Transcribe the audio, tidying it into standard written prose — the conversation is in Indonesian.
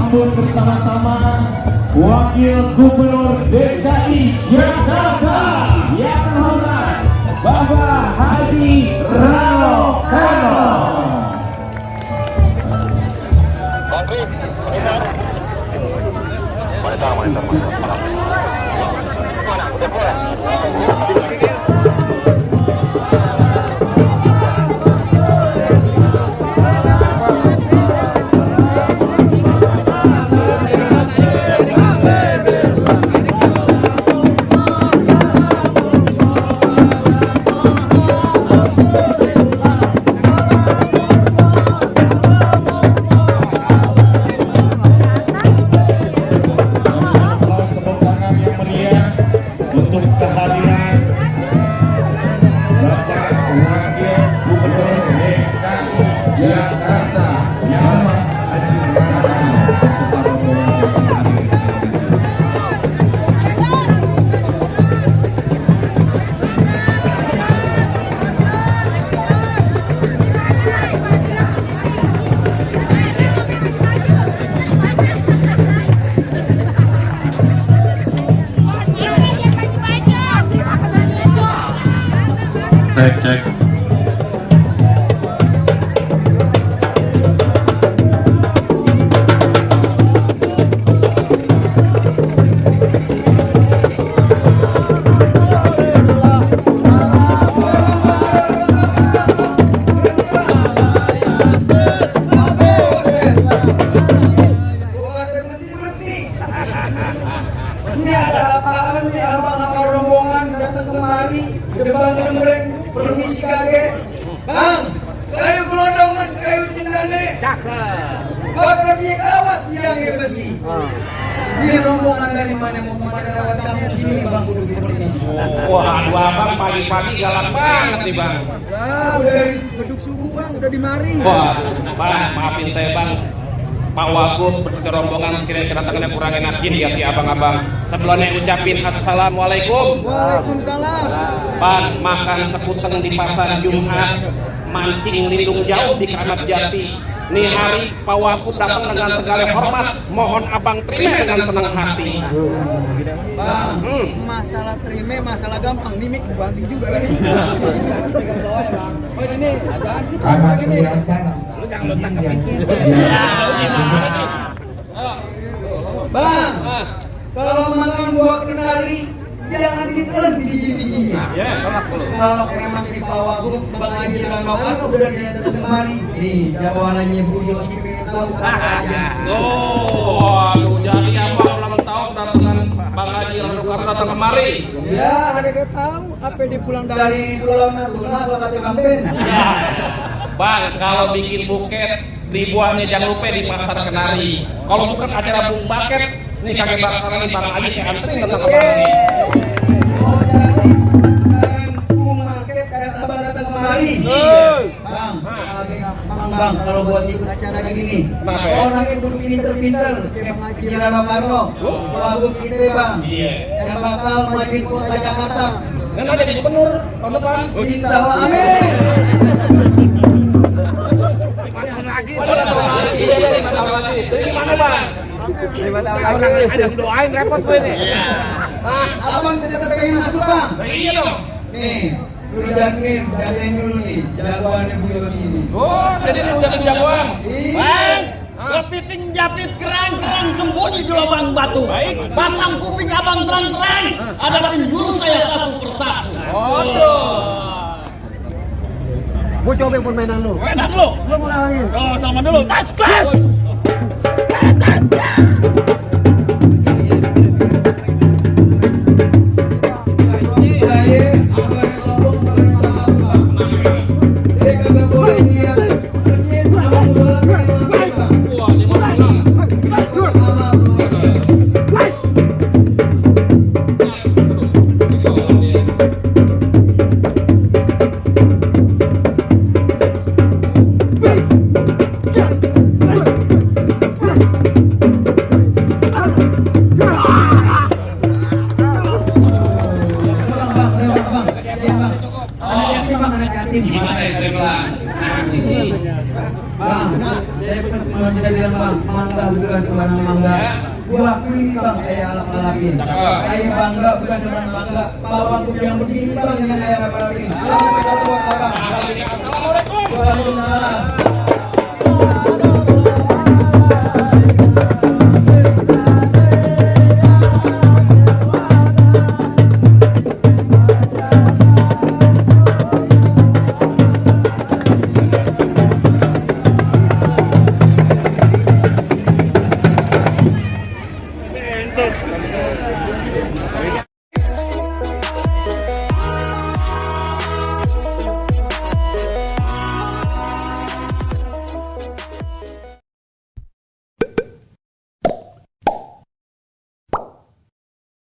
sambut bersama-sama Wakil Gubernur DKI Jakarta yang terhormat Bapak Haji Rano Karno. cek. Ini ada apaan nih abang-abang rombongan datang kemari gedebang-gedembreng permisi kakek bang kayu gelondongan kayu cendane bakarnya kawat tiangnya besi ini rombongan dari mana mau kemana lewat kampung sini bang kudu permisi. Wah, dua abang pagi-pagi galak banget nih bang. Udah dari beduk subuh bang udah dimari. Wah, bang maafin saya bang. Pak Wagub bersama rombongan sekiranya kedatangannya kurang enak gini ya si abang-abang. Sebelumnya ucapin assalamualaikum. Waalaikumsalam. Bang makan sekuteng di pasar Jumat, mancing lindung jauh di Kramat Jati. Nih hari Pak Wagub datang dengan segala hormat, mohon abang terima dengan senang hati. Bang, masalah terima masalah gampang, mimik banting juga ini. Oh ini ajaan kita begini. Bang, kalau makan buah kenari jangan ditelan biji-bijinya. Kalau emang di bawah grup Bang Haji Ranokan udah datang kemari. Nih, jawabannya Bu Yosi pengen tahu apa aja. Oh, aduh, jadi apa ulang tahun datangan Bang Haji Ranokan datang kemari? Ya, ada yang tahu apa dia pulang dari Pulau Natuna apa kata Bang Ben? Bang, kalau bikin buket dibuatnya jangan lupa di pasar Kenari. Kalau bukan acara bung baket, nih kakek bakaran nih Bang Haji saya anterin datang kemari. Oh jadi sekarang bung market kayak abang datang kemari. Bang, bang kalau buat ikut acara gini, orang yang duduk pinter-pinter kayak Haji Rano Karno, bagus kita bang, yang bakal maju kota Jakarta. Dan ada di gubernur tahun depan. Insya Allah, amin. Dari mana bang? 5 tahun lagi. Ada doain repot gue nih. Abang tetap pengen masuk bang. Iya dong. Nih, dulu jagain dulu nih, jagoannya Bu Yosi ini. Oh, jadi lu udah jagoan. Bang, Kepiting japit kerang-kerang sembunyi di lubang batu. Pasang kuping abang terang-terang. Hadapin dulu saya satu persatu. Gue coba permainan lu. Enak lu. Lu mau lawanin. Oh, salaman dulu. Tas. saya abang sombong bukan tahu bang. Dia kagak boleh lihat masjid abang sholat pengen mampir bang. Wah, di mana? Gimana ya saya bilang? Bang, saya cuma bisa bilang bang, mangga bukan sembarang mangga. Buahku ini bang, saya alap-alapin. Kayak bangga bukan sembarang bangga. Bawaku yang begini bang, yang saya alap-alapin. Kalau buat abang. Waalaikumsalam.